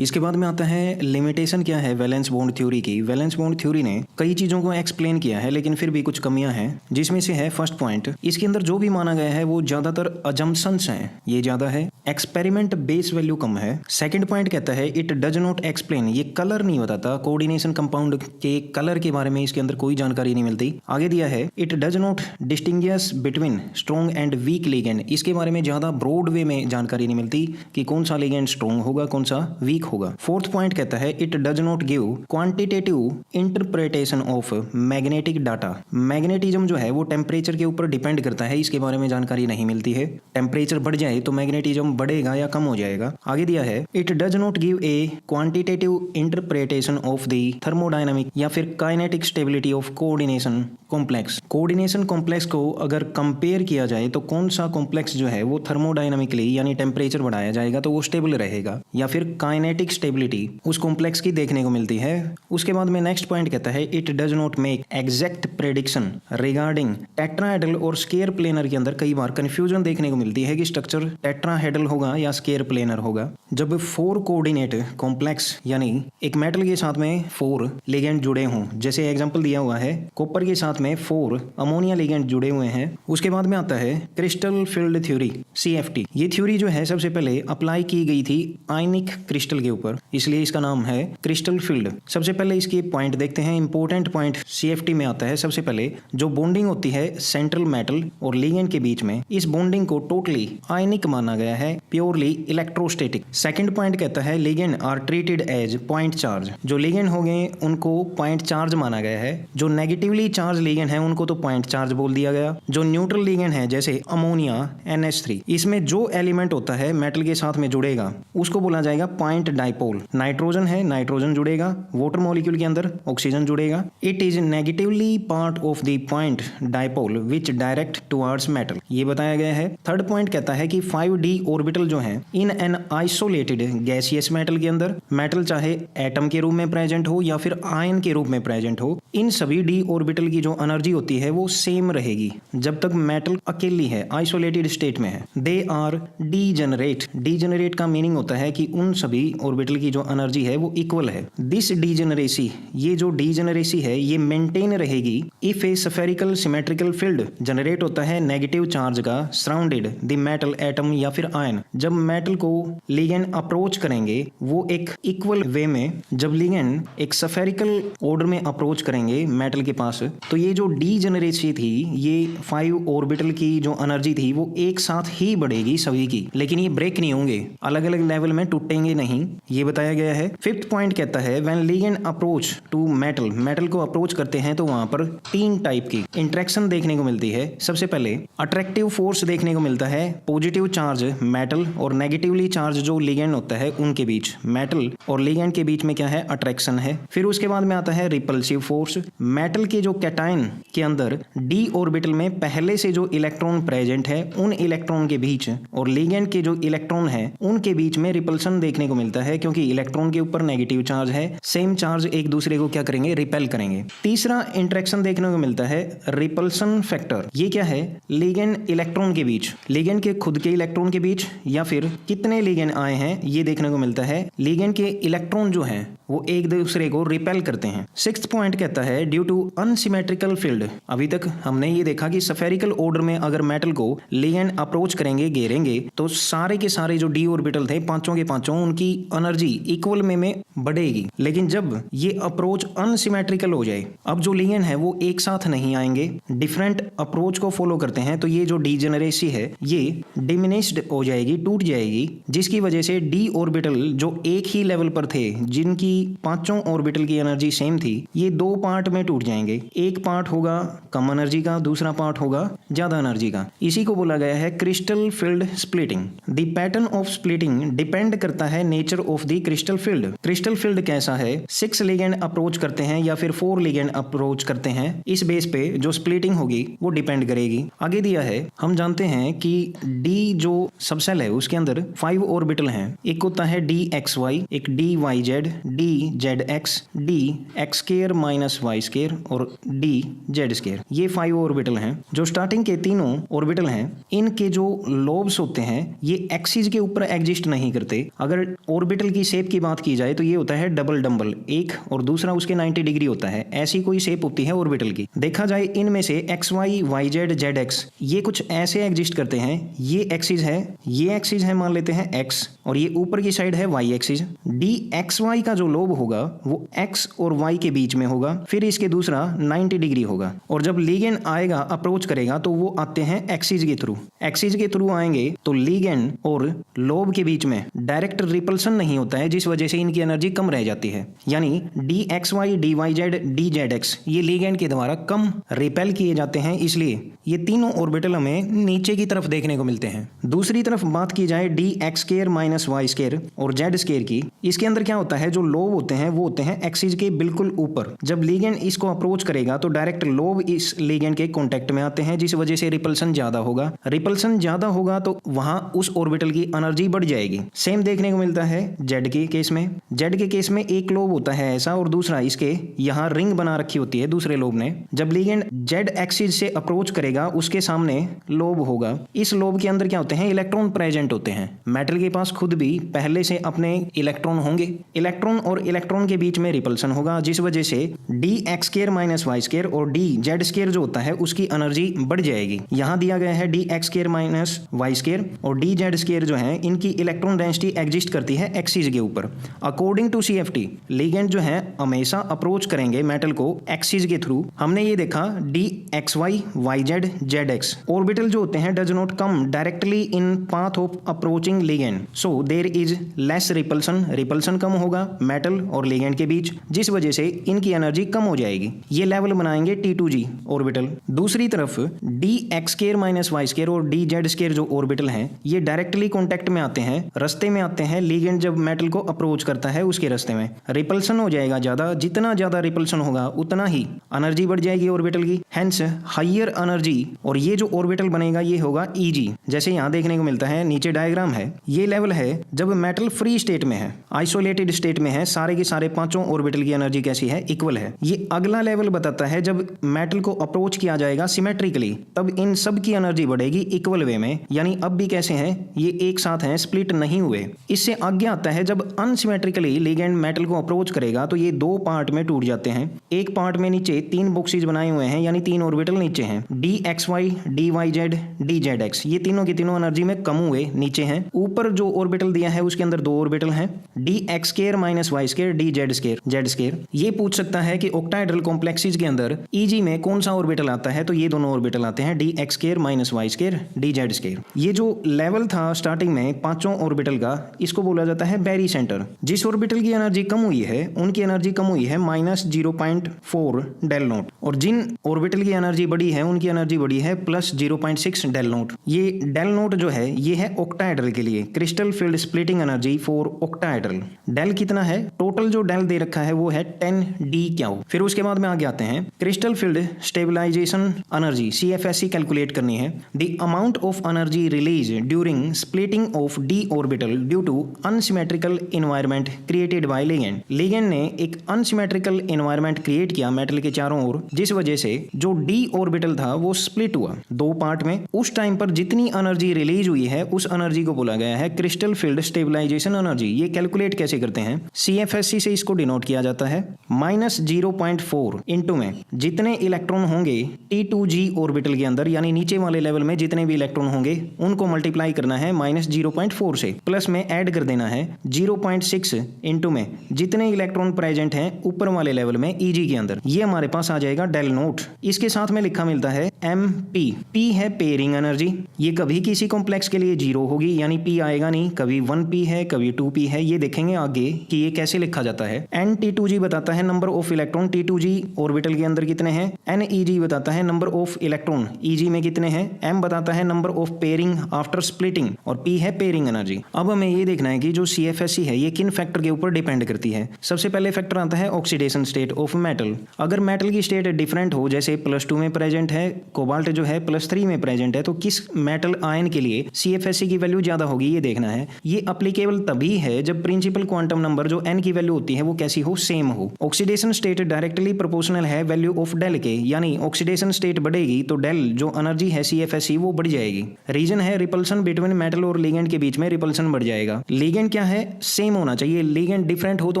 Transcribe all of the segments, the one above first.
इसके बाद में आता है लिमिटेशन क्या है वैलेंस बॉन्ड थ्योरी की। वैलेंस बॉन्ड थ्योरी ने कई चीज़ों को एक्सप्लेन किया है, लेकिन फिर भी कुछ कमियां हैं, जिसमें से है फर्स्ट पॉइंट, इसके अंदर जो भी माना गया है वो ज़्यादातर अजम्पशंस हैं, ये ज़्यादा है, एक्सपेरिमेंट बेस वैल्यू कम है। सेकंड पॉइंट कहता है इट डज नॉट एक्सप्लेन, ये कलर नहीं बताता, कोऑर्डिनेशन कंपाउंड के कलर के बारे में इसके अंदर कोई जानकारी नहीं मिलती। आगे दिया है it does not distinguish between strong and week ligand, इसके बारे में ज़्यादा ब्रॉड वे में जानकारी नहीं मिलती कि कौन सा लिगेंड स्ट्रॉन्ग होगा कौन सा वीक होगा। फोर्थ पॉइंट कहता है it does not give quantitative interpretation of magnetic data, magnetism जो है वो टेम्परेचर के ऊपर डिपेंड करता है, इसके बारे में जानकारी नहीं मिलती है, टेम्परेचर बढ़ जाए तो मैग्नेटिज्म बढ़ेगा या कम हो जाएगा। आगे दिया है it does not give a quantitative interpretation of the thermodynamic या फिर kinetic stability of coordination complex. Coordination complex को अगर कंपेयर किया जाए तो कौन सा कॉम्प्लेक्स जो है वो थर्मोडायनामिकली यानी टेम्परेचर बढ़ाया जाएगा तो वो स्टेबल रहेगा, या फिर काइनेटिक स्टेबिलिटी उस कॉम्प्लेक्स की देखने को मिलती है। उसके बाद में नेक्स्ट पॉइंट कहता है it does not make exact prediction regarding tetrahedral और स्केयर प्लेनर के अंदर कई बार कंफ्यूजन देखने को मिलती है कि स्ट्रक्चर टेट्राहेड्रल होगा या स्केयर प्लेनर होगा। जब 4 कोऑर्डिनेट कॉम्प्लेक्स यानी एक मेटल के साथ में 4 लिगेंड जुड़े हों, जैसे एग्जांपल दिया हुआ है कॉपर के साथ में 4 अमोनिया लिगेंड जुड़े हुए हैं। उसके बाद में आता है क्रिस्टल फील्ड थ्योरी CFT। ये थ्योरी जो है सबसे पहले अप्लाई की गई थी आयनिक क्रिस्टल के ऊपर, इसलिए इसका नाम है क्रिस्टल फील्ड। सबसे पहले इसके पॉइंट देखते हैं, इंपॉर्टेंट पॉइंट CFT में आता है। सबसे पहले जो बॉन्डिंग होती है सेंट्रल मेटल और लिगेंड के बीच में, इस बॉन्डिंग को टोटली आयनिक माना गया है, प्योरली इलेक्ट्रोस्टैटिक। सेकंड पॉइंट कहता है ligand are treated as point charge, जो लिगेंड हो गए उनको पॉइंट चार्ज माना गया है। जो नेगेटिवली चार्ज लिगेंड है उनको तो पॉइंट चार्ज बोल दिया गया। जो न्यूट्रल लिगेंड है जैसे अमोनिया NH3, इसमें जो एलिमेंट होता है मेटल के साथ में जुड़ेगा उसको बोला जाएगा पॉइंट डाइपोल। नाइट्रोजन है, नाइट्रोजन जुड़ेगा, वाटर मॉलिक्यूल के अंदर ऑक्सीजन जुड़ेगा। It is negatively part of the point dipole which direct towards metal, ये बताया गया है। थर्ड पॉइंट कहता है कि 5d ऑर्बिटल जो है in an isolated gaseous metal के अंदर, मेटल चाहे एटम के रूप में प्रेजेंट हो या फिर आयन के रूप में प्रेजेंट हो, इन सभी d ऑर्बिटल की जो एनर्जी होती है वो सेम रहेगी जब तक मेटल अकेली है, आइसोलेटेड स्टेट में है। दे आर डीजेनरेट, डीजेनरेट का मीनिंग होता है कि उन सभी ऑर्बिटल की जो एनर्जी है वो इक्वल है। दिस डीजेनरेसी, ये जो डीजेनरेसी है ये मेंटेन रहेगी if A spherical symmetrical field generate होता है नेगेटिव चार्ज का सराउंडेड द मेटल एटम या फिर आयन। जब मेटल को लिगेंड अप्रोच करेंगे वो एक इक्वल वे में, जब लिगेंड एक स्फेरिकल ऑर्डर में अप्रोच करेंगे मेटल के पास, तो ये जो डीजेनरेसी थी, ये 5 ऑर्बिटल की जो एनर्जी थी वो एक साथ ही बढ़ेगी सभी की, लेकिन ये ब्रेक नहीं होंगे, अलग अलग लेवल में टूटेंगे नहीं, ये बताया गया है। फिफ्थ पॉइंट कहता है when ligand approach to metal, metal को अप्रोच करते हैं तो वहां पर 3 टाइप की इंटरेक्शन देखने को मिलती है। सबसे पहले अट्रैक्टिव फोर्स देखने को मिलता है, पॉजिटिव चार्ज मेटल और नेगेटिवली चार्ज जो लिगेंड होता है उनके बीच, मेटल और लिगेंड के बीच में क्या है, अट्रैक्शन है। फिर उसके बाद में आता है रिपल्सिव फोर्स, मेटल के जो कैटायन के अंदर d ऑर्बिटल में पहले से जो इलेक्ट्रॉन प्रेजेंट है उन इलेक्ट्रॉन के बीच और लिगेंड के जो इलेक्ट्रॉन है उनके बीच में रिपल्सन देखने को मिलता है, क्योंकि इलेक्ट्रॉन के ऊपर नेगेटिव चार्ज है, सेम चार्ज एक दूसरे को क्या करेंगे, रिपेल करेंगे। तीसरा इंटरेक्शन देखने को मिलता है रिपल्सन फैक्टर, ये क्या है, लिगेंड इलेक्ट्रॉन के बीच, लिगेंड के खुद के इलेक्ट्रॉन के बीच या फिर कितने लिगेंड आए हैं ये देखने को मिलता है। लिगेंड के इलेक्ट्रॉन जो हैं वो एक दूसरे को रिपेल करते हैं। सिक्स्थ पॉइंट कहता है ड्यू टू अनसिमेट्रिकल फील्ड, अभी तक हमने ये देखा कि स्फेरिकल ऑर्डर में अगर मेटल को लिगेंड अप्रोच करेंगे, घेरेंगे, तो सारे के सारे जो d ऑर्बिटल थे पांचों के पांचों उनकी एनर्जी इक्वल में बढ़ेगी। लेकिन जब ये अप्रोच अनसिमेट्रिकल हो जाए, अब जो लिगेंड है वो एक साथ नहीं आएंगे, डिफरेंट अप्रोच को फॉलो करते हैं, तो ये जो डीजेनरेसी है ये डिमिनिश्ड हो जाएगी, टूट जाएगी, जिसकी वजह से d ऑर्बिटल जो एक ही लेवल पर थे, जिनकी पांचों ऑर्बिटल की एनर्जी सेम थी, ये 2 पार्ट में टूट जाएंगे। एक पार्ट होगा कम एनर्जी का, दूसरा पार्ट होगा ज्यादा एनर्जी का। इसी को बोला गया है crystal field splitting. The pattern of splitting depend करता है nature of the crystal field. Crystal field कैसा है, 6 लिगेंड अप्रोच करते हैं या फिर 4 लिगेंड अप्रोच करते हैं, इस बेस पे जो स्प्लिटिंग होगी वो डिपेंड करेगी। आगे दिया है, हम जानते हैं कि डी जो सबसेल है उसके अंदर 5 ऑर्बिटल हैं, एक होता है DXY, एक DYZ, DZX, DX² - Y² और D जेड स्केयर। ये 5 ऑर्बिटल हैं। जो स्टार्टिंग के तीनों ऑर्बिटल हैं इनके जो लोब्स होते हैं ये एक्सिस के ऊपर एग्जिस्ट नहीं करते। अगर ऑर्बिटल की शेप की बात की जाए तो ये होता है डबल डम्बल, एक और दूसरा उसके 90 डिग्री होता है। ऐसी कोई शेप होती है ऑर्बिटल की। देखा जाए इनमें से X Y, Y Z, Z X ये कुछ ऐसे एग्जिस्ट करते हैं। ये एक्सिस है, ये एक्सिस है, मान लेते हैं एक्स, और ये ऊपर की साइड है Y axis. D X Y का जो लोब होगा वो एक्स और वाई के बीच में होगा, फिर इसके दूसरा 90 डिग्री होगा। और जब लिगेंड आएगा, अप्रोच करेगा, तो वो आते हैं एक्सिस के थ्रू। एक्सिस के थ्रू आएंगे तो लिगेंड और लोब के बीच में डायरेक्ट रिपल्सन नहीं होता है, जिस वजह से इनकी एनर्जी कम रह जाती है। यानी D X Y, D Y Z, D Z X ये लिगेंड के द्वारा कम रिपेल किए जाते हैं, इसलिए ये तीनों ऑर्बिटल हमें नीचे की तरफ देखने को मिलते हैं। दूसरी तरफ बात की जाए D X square minus Y square और जेड स्क्वायर की, इसके अंदर क्या होता है, जो लोब होते हैं वो होते हैं एक्सिस के बिल्कुल ऊपर। जब लिगेंड इसको अप्रोच करेगा तो डायरेक्ट लोब इस लिगेंड के कांटेक्ट में आते हैं, जिस वजह से रिपल्सन ज्यादा होगा। रिपल्सन ज्यादा होगा तो वहां उस ऑर्बिटल की एनर्जी बढ़ जाएगी। सेम देखने को मिलता है जेड के केस में। जेड के केस में एक लोब होता है ऐसा और दूसरा इसके यहाँ रिंग बना रखी होती है दूसरे लोब ने। जब लिगेंड जेड एक्सिस से अप्रोच करेगा उसके सामने लोब होगा। इस लोब के अंदर क्या होते हैं, इलेक्ट्रॉन प्रेजेंट होते हैं। मेटल के पास खुद भी पहले से अपने इलेक्ट्रॉन होंगे। इलेक्ट्रॉन और इलेक्ट्रॉन के बीच में रिपल्सन होगा, जिस वजह से D X square minus Y square और डी जेड स्क्वायर जो होता है उसकी एनर्जी बढ़ जाएगी। यहां दिया गया है D X square minus Y square और डी जेड स्क्वायर जो है इनकी इलेक्ट्रॉन डेंसिटी एग्जिस्ट करती है एक्सिस के ऊपर। अकॉर्डिंग टू CFT लिगेंड जो है हमेशा अप्रोच करेंगे मेटल को एक्सिस के थ्रू। हमने ये देखा D X Y, Y Z, Z X orbital जो होते हैं does not come directly in path of approaching ligand, so there is less repulsion. Repulsion कम होगा मेटल और लिगेंड के बीच, जिस वजह से इनकी एनर्जी कम हो जाएगी। ये लेवल बनाएंगे T2G ऑर्बिटल। दूसरी तरफ D X square minus Y square और डी जेड स्क्वायर जो ऑर्बिटल हैं ये डायरेक्टली कॉन्टेक्ट में आते हैं, रास्ते में आते हैं। लिगेंड जब मेटल को अप्रोच करता है उसके रास्ते में रिपल्सन हो जाएगा ज्यादा। जितना ज्यादा रिपल्सन होगा उतना ही एनर्जी बढ़ जाएगी ऑर्बिटल की, हेंस हायर एनर्जी। और ये जो ऑर्बिटल बनेगा ये होगा EG, जैसे यहाँ देखने को मिलता है, नीचे डायग्राम है। ये लेवल है जब मेटल फ्री स्टेट में है, आइसोलेटेड स्टेट में है, सारे के सारे पांचों ऑर्बिटल की एनर्जी कैसी है, इक्वल है। ये अगला लेवल बताता है जब मेटल को अप्रोच किया जाएगा सिमेट्रिकली, तब इन सब की एनर्जी बढ़ेगी इक्वल वे में। यानी अब भी कैसे हैं, ये एक साथ हैं, स्प्लिट नहीं हुए। इससे आगे आता है जब अनसिमेट्रिकली लिगेंड मेटल को अप्रोच करेगा तो ये दो पार्ट में टूट जाते हैं। एक पार्ट में नीचे 3 बॉक्सेस बनाए हुए हैं, यानी 3 ऑर्बिटल नीचे हैं, D X Y, D Y Z, D Z X. ये तीनों की तीनों एनर्जी में कम हुए, नीचे हैं। ऊपर जो ऑर्बिटल दिया है उसके अंदर 2 ऑर्बिटल हैं, D X square minus Y square, D Z square, Z square. ये पूछ सकता है कि ऑक्टाहेड्रल कॉम्प्लेक्सेस के अंदर EG में कौन सा ऑर्बिटल आता है, तो ये दोनों ऑर्बिटल आते हैं, D X square minus Y square, D Z square. ये जो लेवल था स्टार्टिंग में पांचों ऑर्बिटल का, इसको बोला जाता है बैरी सेंटर। जिस ऑर्बिटल की एनर्जी कम हुई है उनकी एनर्जी कम हुई है -0.4 डेल नॉट, और जिन ऑर्बिटल की एनर्जी बढ़ी है उनकी एनर्जी बढ़ी है +0.6 डेल नॉट। ये डेल नॉट जो है ये है ऑक्टाहेड्रल के लिए, crystal field splitting energy for octahedral. Del कितना है, टोटल जो डेल दे रखा है वो है 10D क्यू। फिर उसके बाद में आगे आते हैं crystal field stabilisation energy, CFSE calculate करनी है। The amount of energy release during splitting of D orbital due to unsymmetrical environment created by ligand. Ligand ने एक अनसिमेट्रिकल एनवायरनमेंट क्रिएट किया मेटल के चारों ओर, जिस वजह से जो D ऑर्बिटल था वो स्प्लिट हुआ 2 पार्ट में। उस टाइम पर जितनी एनर्जी रिलीज हुई है उस एनर्जी को बोला गया है क्रिस्टल फील्ड स्टेबलाइजेशन एनर्जी। ये कैलकुलेट कैसे करते हैं, CFSE से इसको डिनोट किया जाता है। -0.4 इंटू में जितने इलेक्ट्रॉन होंगे T2G ऑर्बिटल के अंदर, यानी नीचे वाले लेवल में जितने भी इलेक्ट्रॉन होंगे उनको मल्टीप्लाई करना है -0.4 से, प्लस में ऐड कर देना है 0.6 इंटू में जितने इलेक्ट्रॉन प्रेजेंट हैं ऊपर वाले लेवल में EG के अंदर। ये हमारे पास आ जाएगा डेल नोट। इसके साथ में लिखा मिलता है MP। P है पेयरिंग एनर्जी, ये कभी किसी कॉम्प्लेक्स के लिए 0 होगी, यानी P आएगा नहीं, कभी 1P है कभी 2P है। ये देखेंगे आगे कि ये कैसे लिखा जाता है। NT2G बताता है number of electron T2G orbital के अंदर कितने हैं, NEG बताता है नंबर ऑफ इलेक्ट्रॉन EG में कितने हैं, M बताता है number of pairing after splitting, और P है पेयरिंग एनर्जी। अब हमें ये देखना है कि जो CFSE है ये किन फैक्टर के ऊपर डिपेंड करती है। सबसे पहले फैक्टर आता है ऑक्सीडेशन स्टेट ऑफ मेटल। अगर मेटल की स्टेट डिफरेंट हो, जैसे +2 में प्रेजेंट है, कोबाल्ट जो है +3 में प्रेजेंट है, तो किस मेटल आयन के लिए CFSE की वैल्यू ज्यादा होगी ये देखना है। ये अप्लीकेबल तभी है जब प्रिंसिपल क्वांटम नंबर जो n की वैल्यू होती है वो कैसी हो, सेम हो। ऑक्सीडेशन स्टेट डायरेक्टली प्रोपोर्शनल है वैल्यू वैल्यू ऑफ डेल के, यानी ऑक्सीडेशन स्टेट बढ़ेगी तो डेल जो एनर्जी है CFSE वो बढ़ जाएगी। रीजन है रिपल्सन बिटवीन मेटल और लिगेंड के बीच में रिपल्सन बढ़ जाएगा। लिगेंड क्या है, सेम होना चाहिए। लिगेंड डिफरेंट हो तो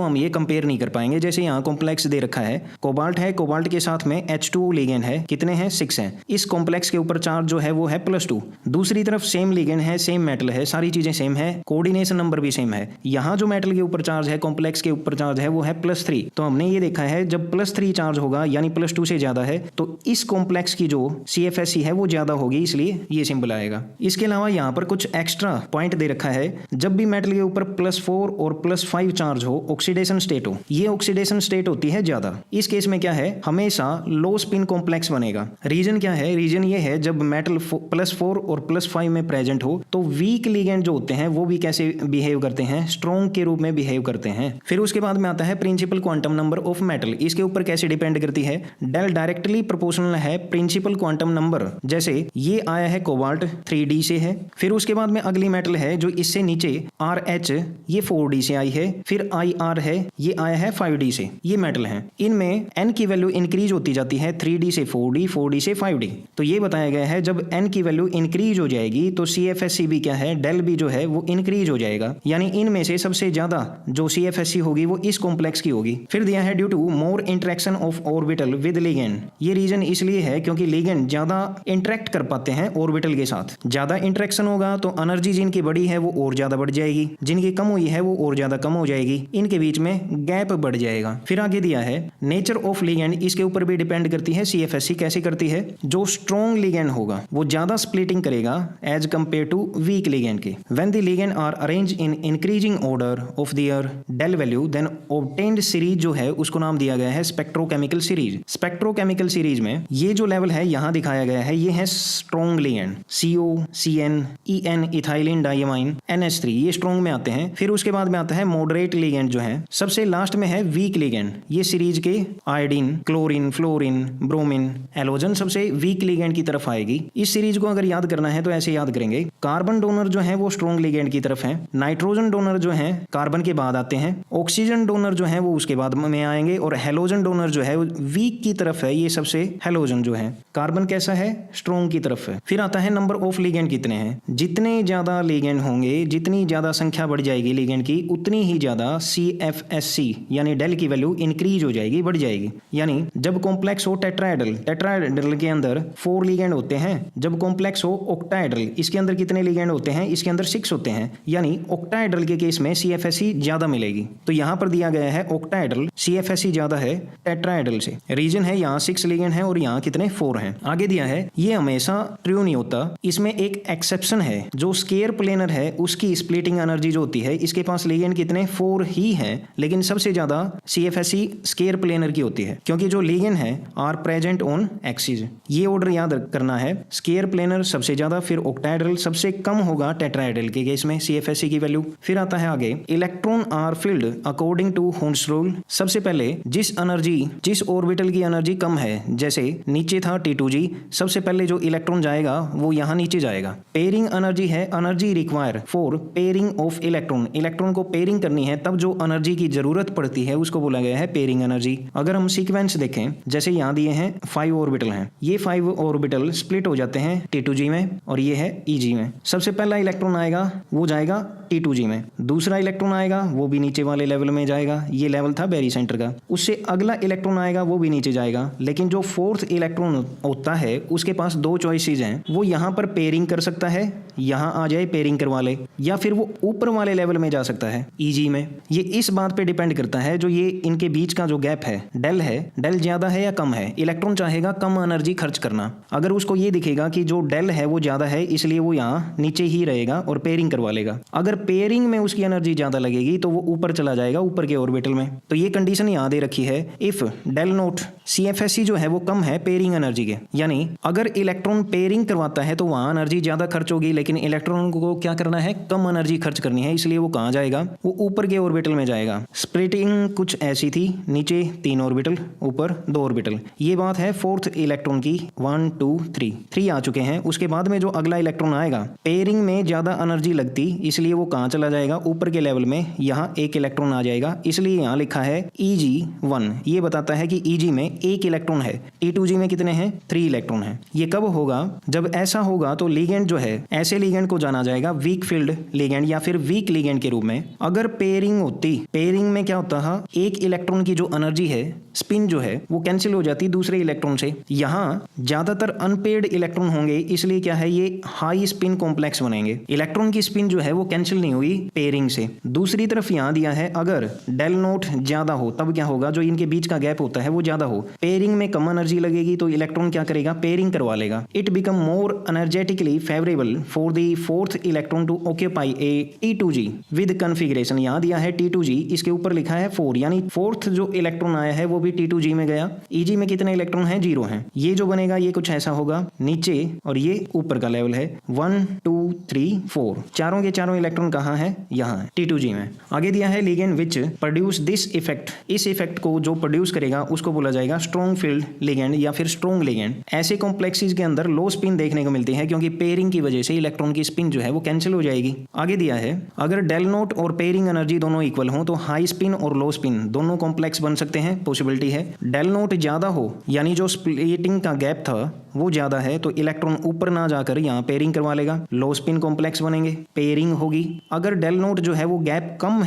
हम ये कंपेयर नहीं कर पाएंगे। जैसे यहाँ कॉम्प्लेक्स दे रखा है, कोबाल्ट है, कोबाल्ट के साथ में H2O लिगेंड है, कितने हैं 6 हैं। इस कॉम्प्लेक्स के ऊपर चार्ज जो है वो है +2। दूसरी तरफ सेम लिगेंड है, सेम मेटल है, सारी चीजें सेम है, कोऑर्डिनेशन नंबर भी सेम है। यहाँ जो मेटल के ऊपर चार्ज है, कॉम्प्लेक्स के ऊपर चार्ज है वो है +3। तो हमने ये देखा है जब +3 चार्ज होगा यानी +2 से ज्यादा है तो इस कॉम्प्लेक्स की जो CFSE है वो ज्यादा होगी, इसलिए ये सिंबल आएगा। इसके अलावा यहाँ पर कुछ एक्स्ट्रा पॉइंट दे रखा है, जब भी मेटल के ऊपर +4 और +5 चार्ज हो, ऑक्सीडेशन स्टेट हो, ये ऑक्सीडेशन स्टेट होती है ज्यादा। इस केस में क्या है, हमेशा लो स्पिन कॉम्प्लेक्स बनेगा। रीजन क्या है, रीजन ये है जब मेटल +4 और +5 में प्रेजेंट हो तो वीक लिगेंड जो होते हैं वो भी कैसे बिहेव करते हैं, स्ट्रॉन्ग के रूप में बिहेव करते हैं। फिर उसके बाद में आता है principal quantum number of metal. इसके ऊपर कैसे डिपेंड करती है, डेल डायरेक्टली प्रोपोर्शनल है प्रिंसिपल क्वांटम नंबर। जैसे ये आया है कोबाल्ट 3D से है, फिर उसके बाद में अगली मेटल है जो इससे नीचे RH, ये 4D से आई है, फिर IR है, ये आया है 5D से। ये मेटल है, इनमें n की वैल्यू इंक्रीज होती जाती है 3D से 4D, 4D से 5D। तो ये बताया गया है जब n की वैल्यू इंक्रीज हो जाएगी तो CFSE भी क्या है, डेल भी जो है वो इंक्रीज हो जाएगा। यानी इनमें से सबसे ज्यादा जो CFSE होगी वो इस कॉम्प्लेक्स की होगी। फिर दिया है due to more interaction of orbital with ligand. ये रीजन इसलिए है क्योंकि लिगेंड ज्यादा इंटरेक्ट कर पाते हैं ऑर्बिटल के साथ। ज्यादा इंटरेक्शन होगा तो एनर्जी जिनकी बड़ी है वो और ज्यादा बढ़ जाएगी, जिनकी कम हुई है वो और ज्यादा कम हो जाएगी, इनके बीच में गैप बढ़ जाएगा। फिर आगे दिया है नेचर ऑफ लिगेंड, इसके ऊपर भी डिपेंड करती है CFSE कैसे करती है। जो स्ट्रॉन्ग लिगेंड होगा वो ज्यादा स्प्लिटिंग करेगा as compare to weak ligand के। When the ligand are arrange in increasing order of their del value then obtained series जो है उसको नाम दिया गया है स्पेक्ट्रोकेमिकल सीरीज। स्पेक्ट्रोकेमिकल सीरीज में ये जो लेवल है यहाँ दिखाया गया है ये है strong ligand, CO, CN, EN ethylene diamine, NH3, ये स्ट्रॉन्ग में आते हैं। फिर उसके बाद में आता है मॉडरेट लिगेंड जो है, सबसे लास्ट में है वीक लिगेंड। ये सीरीज के आयोडीन, क्लोरीन, फ्लोरीन, ब्रोमीन, एलोजन सबसे वीक लिगेंड की तरफ आएगी। इस सीरीज को अगर याद करना है तो ऐसे याद करेंगे, कार्बन डोनर जो है वो स्ट्रॉन्ग लिगेंड की तरफ है, नाइट्रोजन डोनर जो है कार्बन के बाद आते हैं, ऑक्सीजन डोनर जो है वो उसके बाद में आएंगे, और हेलोजन डोनर जो है वीक की तरफ है, ये सबसे हेलोजन जो है। कार्बन कैसा है, स्ट्रॉन्ग की तरफ है। फिर आता है नंबर ऑफ लिगेंड कितने हैं। जितने ज्यादा लिगेंड होंगे, जितनी ज्यादा संख्या बढ़ जाएगी लिगेंड की, उतनी ही ज्यादा CFSE यानी डेल की वैल्यू इंक्रीज हो जाएगी, बढ़ जाएगी। यानी जब कॉम्प्लेक्स हो टेट्राहेड्रल, टेट्राहेड्रल के अंदर 4 लिगेंड होते हैं। जब कॉम्प्लेक्स हो ऑक्टाहेड्रल, इसके अंदर कितने लिगेंड होते हैं, इसके अंदर 6 होते हैं। यानी ऑक्टाहेड्रल के केस में CFSE ज्यादा मिलेगी। तो यहाँ पर दिया गया है ऑक्टाहेड्रल CFSE ज्यादा है टेट्राहेड्रल से। रीजन है यहाँ 6 लिगेंड है और यहाँ कितने 4 हैं। आगे दिया है ये हमेशा ट्रू नहीं होता, इसमें एक एक्सेप्शन है। जो स्केयर प्लेनर है उसकी स्प्लिटिंग एनर्जी जो होती है, इसके पास लिगेंड कितने 4 ही है, लेकिन सबसे ज्यादा CFSE स्केयर प्लेनर की होती है, क्योंकि जो लिगेंड है आर प्रेजेंट ऑन एक्सिस। ये ऑर्डर याद करना है, स्केयर प्लेनर सबसे ज्यादा, फिर ऑक्टाहेड्रल, सबसे कम होगा टेट्राहेड्रल के केस में CFSE की वैल्यू। फिर आता है आगे electron are filled according to हॉर्न्स रूल। सबसे पहले जिस ऑर्बिटल की एनर्जी कम है, जैसे नीचे था T2G, सबसे पहले जो इलेक्ट्रॉन जाएगा वो यहाँ नीचे जाएगा। पेयरिंग एनर्जी है, energy require for pairing of electron. Electron को पेयरिंग करनी है तब जो एनर्जी की जरूरत पड़ती है उसको बोला गया है पेयरिंग एनर्जी। अगर हम सीक्वेंस देखें, जैसे यहाँ दिए हैं 5 ऑर्बिटल हैं, ये 5 ऑर्बिटल स्प्लिट हो जाते हैं T2G में और ये है EG में। सबसे पहला इलेक्ट्रॉन आएगा वो जाएगा T2G में, दूसरा इलेक्ट्रॉन आएगा वो भी नीचे वाले लेवल में जाएगा, ये लेवल था बेरी सेंटर का। उससे अगला इलेक्ट्रॉन आएगा वो भी नीचे जाएगा, लेकिन जो 4th इलेक्ट्रॉन होता है उसके पास 2 चॉइसेस हैं। वो यहाँ पर पेयरिंग कर सकता है, यहाँ आ जाए पेयरिंग करवा ले, या फिर वो ऊपर वाले लेवल में जा सकता है EG में। ये इस बात पे डिपेंड करता है जो ये इनके बीच का जो गैप है, डेल है, डेल ज्यादा है या कम है। इलेक्ट्रॉन चाहेगा कम एनर्जी खर्च करना, अगर उसको ये दिखेगा कि जो डेल है वो ज्यादा है इसलिए वो यहाँ नीचे ही रहेगा और पेयरिंग करवा लेगा। अगर पेयरिंग में उसकी एनर्जी ज्यादा लगेगी तो वो ऊपर चला जाएगा, ऊपर के ऑर्बिटल में। तो ये कंडीशन यहाँ दे रखी है, इफ डेल नोट CFSE जो है वो कम है पेयरिंग एनर्जी के, यानी अगर इलेक्ट्रॉन पेयरिंग करवाता है तो वहां एनर्जी ज्यादा खर्च होगी, लेकिन इलेक्ट्रॉन को क्या करना है, कम एनर्जी खर्च करनी है, इसलिए वो कहाँ जाएगा, वो ऊपर के ऑर्बिटल में जाएगा। स्प्लिटिंग कुछ ऐसी थी, नीचे 3 ऑर्बिटल, ऊपर 2 ऑर्बिटल। ये बात है 4th इलेक्ट्रॉन की। 1 2 3 आ चुके हैं। उसके बाद में जो अगला इलेक्ट्रॉन आएगा, पेयरिंग में ज्यादा एनर्जी लगती, इसलिए वो कहाँ चला जाएगा, ऊपर के लेवल में। यहाँ एक इलेक्ट्रॉन आ जाएगा, इसलिए यहाँ लिखा है EG1। ये बताता है कि EG में एक इलेक्ट्रॉन है, T2G में कितने हैं, 3 इलेक्ट्रॉन हैं। ये कब होगा, जब ऐसा होगा तो लिगेंड जो है, ऐसे लिगेंड को जाना जाएगा वीक फील्ड लिगेंड या फिर वीक लिगेंड के रूप में। अगर पेयरिंग होती, पेयरिंग में क्या होता है, एक इलेक्ट्रॉन की जो एनर्जी है, स्पिन जो है, वो कैंसिल हो जाती दूसरे इलेक्ट्रॉन से। यहाँ ज्यादातर अनपेयर्ड इलेक्ट्रॉन होंगे, इसलिए क्या है, ये हाई स्पिन कॉम्प्लेक्स बनेंगे। इलेक्ट्रॉन की स्पिन जो है वो कैंसिल नहीं हुई पेयरिंग से। दूसरी तरफ यहाँ दिया है, अगर डेल नोट ज्यादा हो तब क्या होगा, जो इनके बीच का गैप होता है वो ज्यादा हो, पेयरिंग में कम एनर्जी लगेगी तो इलेक्ट्रॉन क्या करेगा, पेयरिंग करवा लेगा। It become more energetically favourable for the fourth electron to occupy a T2G with configuration. यहाँ दिया है T2G, इसके ऊपर लिखा है 4, यानी फोर्थ जो इलेक्ट्रॉन आया है वो भी T2G में गया। EG में कितने इलेक्ट्रॉन हैं, 0 हैं। ये जो बनेगा ये कुछ ऐसा होगा नीचे, और ये ऊपर का लेवल है 1 2 3 4, चारों के चारों इलेक्ट्रॉन कहाँ है, यहाँ है T2G में। आगे दिया है ligand which produce this effect, इस इफेक्ट को जो प्रोड्यूस करेगा उसको बोला जाएगा स्ट्रॉन्ग फील्ड लिगेंड या फिर स्ट्रॉन्ग लिगेंड। ऐसे कॉम्प्लेक्सेस के अंदर लो स्पिन देखने को मिलती है, क्योंकि पेयरिंग की वजह से इलेक्ट्रॉन की स्पिन जो है वो कैंसिल हो जाएगी। आगे दिया है, अगर डेल नोट और पेयरिंग एनर्जी दोनों इक्वल हो तो हाई स्पिन और लो स्पिन दोनों कॉम्प्लेक्स बन सकते हैं, पॉसिबिलिटी है। डेल नोट ज्यादा हो, यानी जो स्प्लिटिंग का गैप था वो ज्यादा है, तो इलेक्ट्रॉन ऊपर ना जाकर यहाँ पेयरिंग करवा लेगा, लो स्पिन कॉम्प्लेक्स बनेंगे, पेयरिंग होगी। अगर डेल नोट जो है वो गैप कम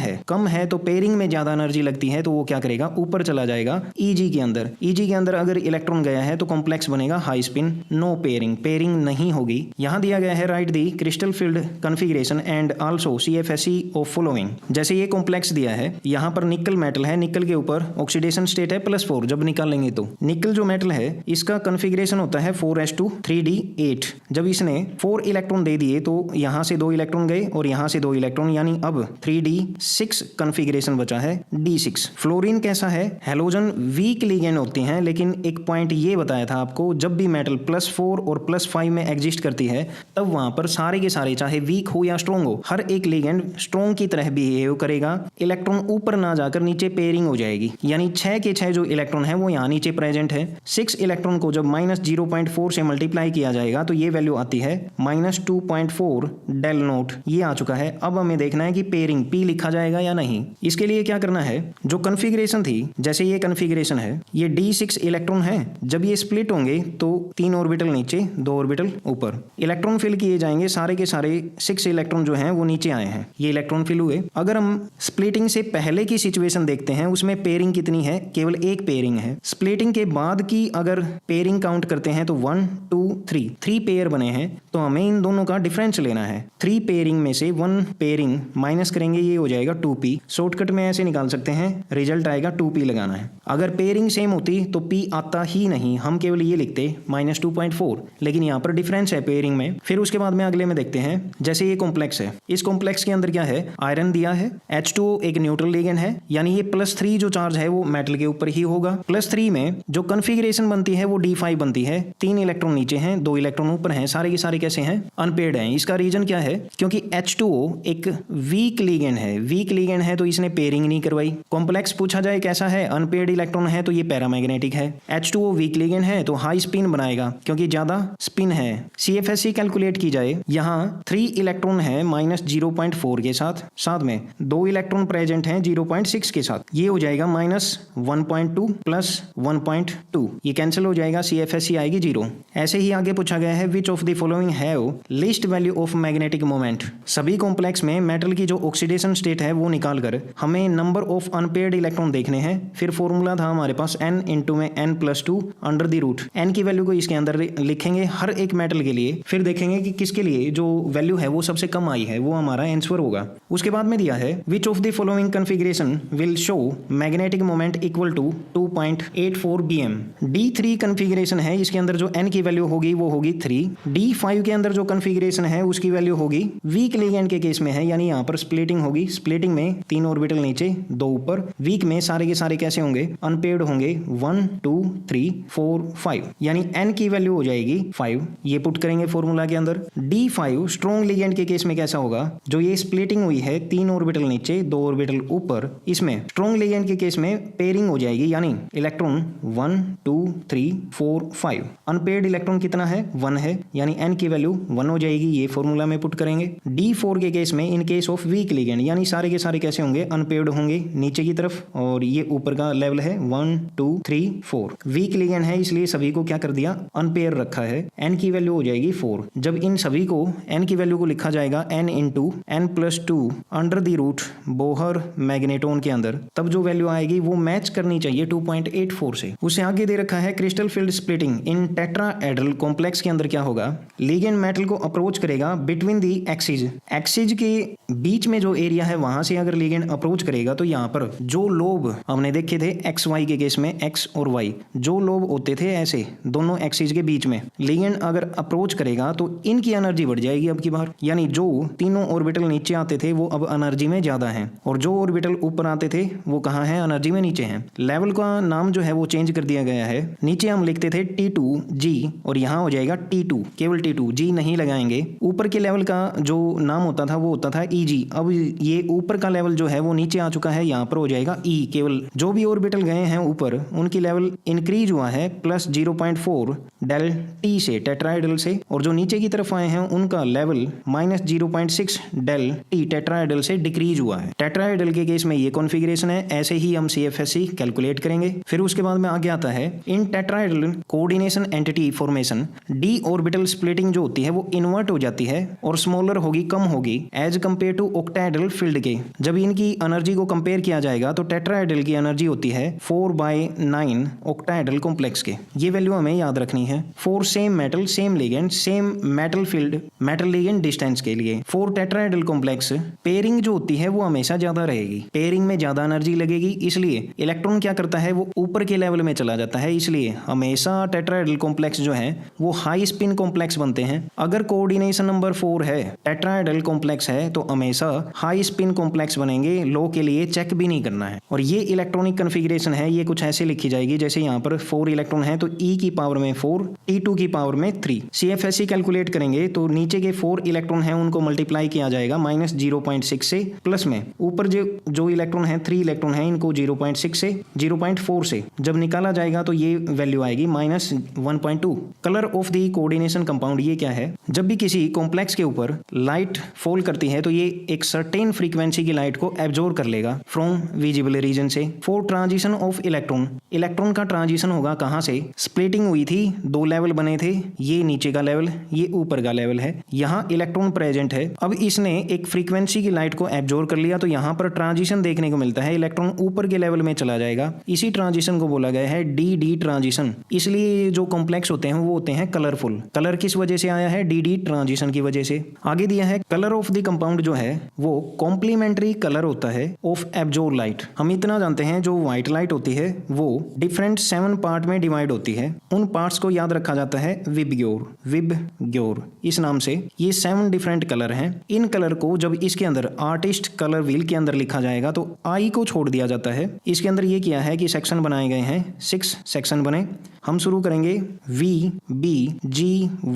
है तो पेयरिंग में ज्यादा एनर्जी लगती है, तो वो क्या करेगा, ऊपर चला जाएगा EG के अंदर। EG के अंदर अगर इलेक्ट्रॉन गया है तो कॉम्प्लेक्स बनेगा high spin, no pairing, pairing नहीं होगी। यहाँ दिया गया है, write the crystal field configuration and also CFSE of following. जैसे ये कॉम्प्लेक्स दिया है, यहाँ पर निकल मेटल है, निकल के ऊपर ऑक्सीडेशन स्टेट है +4, जब निकालेंगे तो निकल जो मेटल है इसका कॉन्फ़िगरेशन होता है 4s2 3d8। जब इसने 4 इलेक्ट्रॉन दे दिए तो यहाँ से 2 इलेक्ट्रॉन गए और यहाँ से 2 इलेक्ट्रॉन, यानी अब 3d6 कॉन्फ़िगरेशन बचा है d6। फ्लोरीन कैसा है, हैलोजन वीक लिगेंड होते हैं, लेकिन एक पॉइंट ये बताया था आपको, जब भी मेटल +4 और +5 में एग्जिस्ट करती है तब वहां पर सारे के सारे, चाहे वीक हो या स्ट्रॉन्ग हो, हर एक लिगेंड स्ट्रॉन्ग की तरह बिहेव करेगा। इलेक्ट्रॉन ऊपर ना जाकर नीचे पेयरिंग हो जाएगी, यानी 6 के 6 जो इलेक्ट्रॉन है वो यहाँ नीचे प्रेजेंट है। 6 इलेक्ट्रॉन को जब -0.4 से मल्टीप्लाई किया जाएगा तो ये वैल्यू आती है -2.4 डेल नोट, ये आ चुका है। अब हमें देखना है कि पेयरिंग P लिखा जाएगा या नहीं। इसके लिए क्या करना है, जो कॉन्फ़िगरेशन थी, जैसे ये कॉन्फ़िगरेशन है, ये d6 इलेक्ट्रॉन है, जब ये स्प्लिट होंगे तो 3 ऑर्बिटल नीचे 2 ऑर्बिटल ऊपर, इलेक्ट्रॉन फिल किए जाएंगे, सारे के सारे 6 इलेक्ट्रॉन जो हैं वो नीचे आए हैं, ये इलेक्ट्रॉन फिल हुए। अगर हम स्प्लिटिंग से पहले की सिचुएशन देखते हैं, उसमें पेयरिंग कितनी है, केवल एक पेयरिंग है। स्प्लिटिंग के बाद की अगर पेयरिंग काउंट करते हैं तो 1 2 3 पेयर बने हैं, तो हमें इन दोनों का डिफरेंस लेना है। 3 पेयरिंग में से 1 पेयरिंग माइनस करेंगे, ये हो जाएगा 2p। शॉर्टकट में ऐसे निकाल सकते हैं, रिजल्ट आएगा 2p लगाना है। अगर पेयरिंग सेम होती तो p आता ही नहीं, हम केवल ये लिखते -2.4, लेकिन यहाँ पर डिफरेंस है पेयरिंग में। फिर उसके बाद में अगले में देखते हैं, जैसे ये कॉम्प्लेक्स है, इस कॉम्प्लेक्स के अंदर क्या है, आयरन दिया है, H2O एक न्यूट्रल लिगेंड है, यानी ये +3 जो चार्ज है वो मेटल के ऊपर ही होगा। +3 में जो कॉन्फ़िगरेशन बनती है वो d5 बनती है, 3 इलेक्ट्रॉन नीचे हैं, 2 इलेक्ट्रॉन ऊपर हैं, सारे के सारे कैसे हैं, अनपेयर्ड हैं। इसका रीजन क्या है, क्योंकि H2O एक वीक लिगेंड है, वीक लिगेंड है तो इसने पेयरिंग नहीं करवाई। कॉम्प्लेक्स पूछा जाए कैसा है, अनपेयर्ड इलेक्ट्रॉन है तो ये पैरामैग्नेटिक है। H2O वीक लिगेंड है तो हाई स्पिन बनाएगा, क्योंकि ज्यादा स्पिन है। CFSE कैलकुलेट की जाए, यहाँ 3 इलेक्ट्रॉन है -0.4 के साथ में 2 इलेक्ट्रॉन प्रेजेंट हैं 0.6 के साथ, ये हो जाएगा -1.2 + 1.2, ये कैंसिल हो जाएगा, CFSE आएगी 0। ऐसे ही आगे पूछा गया है, which of the following have least value of magnetic moment. सभी कॉम्प्लेक्स में मेटल की जो ऑक्सीडेशन स्टेट है वो निकाल कर हमें नंबर ऑफ अनपेयर्ड इलेक्ट्रॉन देखने हैं। फिर फॉर्मूला था हमारे पास n इंटू में n+2 under the root, n की वैल्यू को इसके अंदर लिखेंगे हर एक मेटल के लिए, फिर देखेंगे कि किसके लिए जो वैल्यू है वो सबसे कम आई है, वो हमारा आंसर होगा। उसके बाद में दिया है, which of the following configuration will show magnetic moment equal to 2.84 bm। D3 configuration है, इसके अंदर जो n की वैल्यू होगी वो होगी 3। D5 के अंदर जो कॉन्फ़िगरेशन है उसकी वैल्यू होगी, वीक लिगेंड के केस में है, यानी यहाँ पर स्प्लिटिंग होगी, स्प्लिटिंग में 3 ऑर्बिटल नीचे 2 ऊपर, वीक में सारे के सारे कैसे होंगे, अनपेयर्ड होंगे, 1 2 3 4 5, यानी n की वैल्यू हो जाएगी 5, ये पुट करेंगे फॉर्मूला के अंदर। D5 स्ट्रॉन्ग लिगेंड के केस में कैसा होगा, जो ये स्प्लिटिंग हुई है 3 ऑर्बिटल नीचे 2 ऑर्बिटल ऊपर, इसमें स्ट्रॉन्ग लिगेंड के केस में पेयरिंग हो जाएगी, यानी इलेक्ट्रॉन 1 2 3 4 5। अनपेयर्ड इलेक्ट्रॉन कितना है, 1 है, यानी n की वैल्यू 1 हो जाएगी, ये फॉर्मूला में पुट करेंगे। D4 के केस में in case of week ligand, यानी सारे के सारे कैसे होंगे, अनपेयर्ड होंगे नीचे की तरफ, और ये ऊपर का लेवल है 1 2 3 4। वीक लिगेंड है इसलिए सभी को क्या कर दिया, अनपेयर रखा है। n की वैल्यू हो जाएगी 4। जब इन सभी को n की वैल्यू को लिखा जाएगा n into n+2 under the root Bohr magneton के अंदर, तब जो वैल्यू आएगी वो मैच करनी चाहिए 2.84 से। उसे आगे दे रखा है क्रिस्टल फील्ड स्प्लिटिंग इन टेट्राहेड्रल कॉम्प्लेक्स के अंदर क्या होगा, लिगेंड मेटल को अप्रोच करेगा बिटवीन दी एक्सिस, एक्सिस के बीच में जो एरिया है वहां से अगर लिगेंड अप्रोच करेगा तो यहाँ पर जो लोब हमने देखे थे एक्स वाई के केस में, एक्स और वाई जो लोब होते थे ऐसे दोनों एक्सिस के बीच में, लिगेंड अगर अप्रोच करेगा तो इनकी एनर्जी बढ़ जाएगी अब की बार, यानी जो तीनों ऑर्बिटल नीचे आते थे वो अब एनर्जी में ज्यादा हैं, और जो ऑर्बिटल ऊपर आते थे वो कहाँ है, एनर्जी में नीचे हैं। लेवल का नाम जो है वो चेंज कर दिया गया है, नीचे हम लिखते थे T2G और यहाँ हो जाएगा T2, केवल T2, G नहीं लगाएंगे। ऊपर के लेवल का जो नाम होता था वो होता था EG, अब ये ऊपर का लेवल जो है वो नीचे आ चुका है, यहाँ पर हो जाएगा E। केवल जो भी ऑर्बिटल गए हैं ऊपर उनकी लेवल इंक्रीज हुआ है प्लस 0.4 डेल T से, टेट्राहेड्रल से, और जो नीचे की तरफ आए हैं उनका level minus 0.6 del T tetrahedral से डिक्रीज हुआ है। टेट्राहेड्रल के केस में ये कॉन्फ़िगरेशन है, ऐसे ही हम CFSE कैलकुलेट करेंगे। फिर उसके बाद में आगे आता है इन tetrahedral coordination entity formation, D orbital splitting जो होती है वो इन्वर्ट हो जाती है और स्मॉलर होगी, कम होगी as compare to octahedral field के। जब इनकी एनर्जी को कंपेयर किया जाएगा तो टेट्राहेड्रल की एनर्जी होती है 4/9 ऑक्टाहेड्रल कॉम्प्लेक्स के। ये वैल्यू हमें याद रखनी है for same metal same ligand same metal field metal ligand distance के लिए। फॉर टेट्राहेड्रल कॉम्प्लेक्स पेयरिंग जो होती है वो हमेशा ज्यादा रहेगी, पेयरिंग में ज्यादा एनर्जी लगेगी, इसलिए इलेक्ट्रॉन क्या करता है वो ऊपर के लेवल में चला जाता है, इसलिए हमेशा टेट्राहेड्रल कॉम्प्लेक्स जो है वो हाई स्पिन कॉम्प्लेक्स बनते हैं। अगर कोऑर्डिनेशन नंबर 4 है, टेट्राहेड्रल कॉम्प्लेक्स है, तो हमेशा हाई स्पिन कॉम्प्लेक्स बनेंगे, लो के लिए चेक भी नहीं करना है। और ये इलेक्ट्रॉनिक कन्फिग्रेशन है, ये कुछ ऐसे लिखी जाएगी जैसे यहाँ पर 4 इलेक्ट्रॉन है तो E की पावर में 4, T2 की पावर में 3। CFSE कैलकुलेट करेंगे तो नीचे के 4 इलेक्ट्रॉन है उनको मल्टीप्लाई किया जाएगा माइनस 0.6 से, प्लस में ऊपर जो इलेक्ट्रॉन है 3 इलेक्ट्रॉन है इनको 0.6 से 0.4 से जब निकाला जाएगा तो ये वैल्यू आएगी minus 1.2। Colour of the coordination compound, ये क्या है, जब भी किसी कॉम्प्लेक्स के ऊपर लाइट फॉल करती है तो ये एक सर्टेन फ्रीक्वेंसी की लाइट को एब्जॉर्ब कर लेगा फ्रॉम विजिबल रीजन से। For transition of electron, electron का ट्रांजिशन होगा कहां से, स्प्लिटिंग हुई थी, 2 लेवल बने थे, ये नीचे का लेवल ये ऊपर का लेवल है, यहाँ इलेक्ट्रॉन प्रेजेंट है, अब इसने एक फ्रीक्वेंसी की लाइट को एब्जॉर्ब कर लिया तो यहाँ पर ट्रांजिशन देखने को मिलता है, इलेक्ट्रॉन ऊपर के लेवल में चला जाएगा। इसी ट्रांजिशन को बोला गया है डी ट्रांजिशन, इसलिए जो कॉम्प्लेक्स होते हैं वो होते हैं कलरफुल। कलर किस वजह से आया है, डी ट्रांजिशन की वजह से। आगे दिया है कलर ऑफ द कंपाउंड जो है वो कॉम्प्लीमेंट्री कलर होता है ऑफ एब्जॉर्ब लाइट। हम इतना जानते हैं जो व्हाइट लाइट होती है वो डिफरेंट 7 पार्ट में डिवाइड होती है, उन पार्ट्स को याद रखा जाता है विबग्योर इस नाम से। ये 7 डिफरेंट कलर हैं। इन कलर को जब इसके अंदर आर्टिस्ट कलर व्हील के अंदर लिखा जाएगा तो आई को छोड़ दिया जाता है। इसके अंदर ये किया है कि सेक्शन बनाए गए हैं, 6 सेक्शन बने। हम शुरू करेंगे VBGYOR।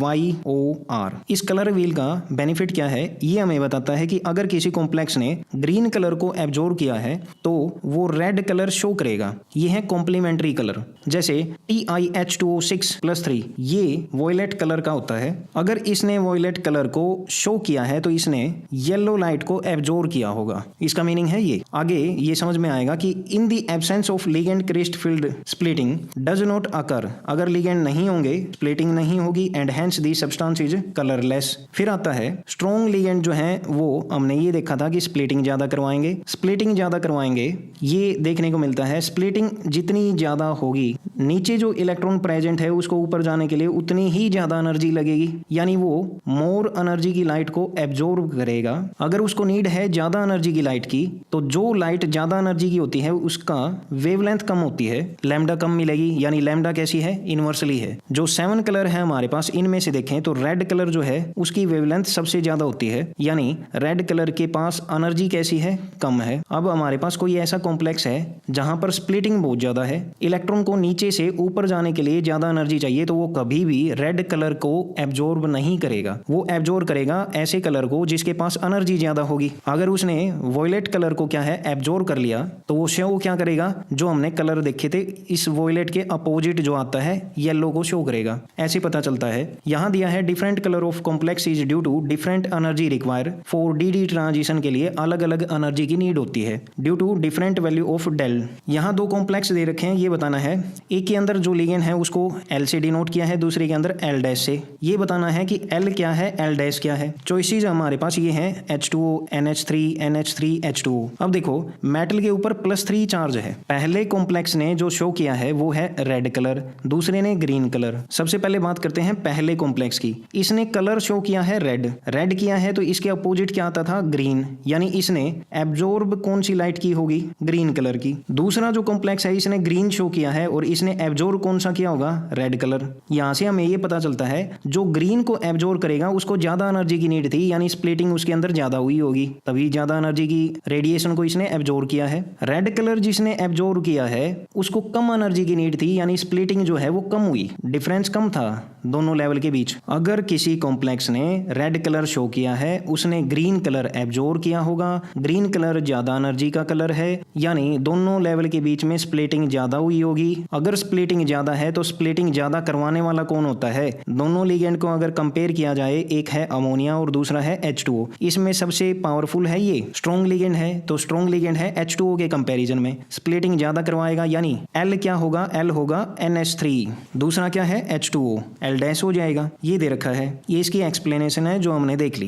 इस कलर व्हील का बेनिफिट क्या है, ये हमें बताता है कि अगर किसी कॉम्प्लेक्स ने ग्रीन कलर को एब्जॉर्ब किया है तो वो रेड कलर शो करेगा, ये है कॉम्प्लीमेंट्री कलर। जैसे TiH2O6+3 ये वॉयलेट कलर का होता है, अगर इसने वॉयलेट कलर को शो किया है तो इसने येलो लाइट को एब्जॉर्ब किया होगा, इसका मीनिंग है ये। आगे ये समझ में आएगा कि in the absence of ligand crystal field splitting does not occur, अगर लिगेंड नहीं होंगे स्प्लिटिंग नहीं होगी and hence the substance is colourless. फिर आता है स्ट्रॉन्ग लिगेंड जो है वो हमने ये देखा था कि स्प्लिटिंग ज्यादा करवाएंगे, ये देखने को मिलता है। स्प्लिटिंग जितनी ज्यादा होगी नीचे जो इलेक्ट्रॉन प्रेजेंट है उसको ऊपर जाने के लिए उतनी ही ज्यादा एनर्जी लगेगी, यानी वो मोर एनर्जी की लाइट को एब्जॉर्ब करेगा। अगर उसको नीड है ज्यादा एनर्जी की लाइट की तो जो लाइट ज्यादा एनर्जी की होती है उसका वेवलेंथ कम होती है, लैम्डा कम मिलेगी, यानी लैम्डा कैसी है, इनवर्सली है। जो 7 कलर है हमारे पास इनमें से देखें तो रेड कलर जो है उसकी वेवलेंथ सबसे ज्यादा होती है, यानी रेड कलर के पास एनर्जी कैसी है, कम है। अब हमारे पास कोई ऐसा कॉम्प्लेक्स है जहां पर स्प्लिटिंग बहुत ज्यादा है, इलेक्ट्रॉन को नीचे नीचे से ऊपर जाने के लिए ज्यादा एनर्जी चाहिए तो वो कभी भी रेड कलर को एब्जॉर्ब नहीं करेगा, वो एब्जॉर्ब करेगा ऐसे कलर को जिसके पास एनर्जी ज्यादा होगी। अगर उसने वॉयलेट कलर को क्या है एब्जॉर्ब कर लिया तो वो शो क्या करेगा, जो हमने कलर देखे थे इस वॉयलेट के अपोजिट जो आता है येलो को शो करेगा। ऐसे पता चलता है। यहाँ दिया है different colour of complex is due to different energy require for d transition के लिए अलग अलग एनर्जी की नीड होती है due to different value of del. यहाँ दो कॉम्प्लेक्स दे रखे हैं, ये बताना है एक के अंदर जो लिगेंड है उसको एल से डिनोट किया है, दूसरे के अंदर एल डैश से। ये बताना है कि एल क्या है एल डैश क्या है। चॉइसेस हमारे पास ये है H2O, NH3, NH3, H2O। अब देखो मेटल के ऊपर +3 चार्ज है। पहले कॉम्प्लेक्स ने जो शो किया है वो है रेड कलर, दूसरे ने ग्रीन कलर। सबसे पहले बात करते हैं पहले कॉम्प्लेक्स की। इसने कलर शो किया है रेड, रेड किया है तो इसके अपोजिट क्या आता था ग्रीन, यानी इसने एब्जॉर्ब कौन सी लाइट की होगी ग्रीन कलर की। दूसरा जो कॉम्प्लेक्स है इसने ग्रीन शो किया है और इसने एब्जॉर्ब कौन सा किया होगा रेड कलर। यहां से हमें ये पता चलता है जो ग्रीन को एब्जॉर्ब करेगा उसको ज्यादा एनर्जी की नीड थी, यानी स्प्लिटिंग उसके अंदर ज्यादा हुई होगी, तभी ज्यादा एनर्जी की रेडिएशन को इसने एब्जॉर्ब किया है। रेड कलर जिसने एब्जॉर्ब किया है उसको कम एनर्जी की नीड थी, यानी स्प्लिटिंग जो है वो कम हुई, डिफरेंस कम था दोनों लेवल के बीच। अगर किसी कॉम्प्लेक्स ने रेड कलर शो किया है उसने ग्रीन कलर एब्जॉर्ब किया होगा, ग्रीन कलर ज्यादा एनर्जी का कलर है, यानी दोनों लेवल के बीच में स्प्लिटिंग ज्यादा हुई होगी। अगर स्प्लिटिंग ज्यादा है तो स्प्लिटिंग ज्यादा करवाने वाला कौन होता है, दोनों लिगेंड को अगर कंपेयर किया जाए एक है अमोनिया और दूसरा है H2O, इसमें सबसे पावरफुल है ये स्ट्रॉन्ग लिगेंड है, तो स्ट्रॉन्ग लिगेंड है H2O के कंपैरिजन में स्प्लिटिंग ज्यादा करवाएगा, यानी L क्या होगा L होगा NH3, दूसरा क्या है H2O L डैश हो जाएगा। ये दे रखा है, ये इसकी एक्सप्लेनेशन है जो हमने देख ली।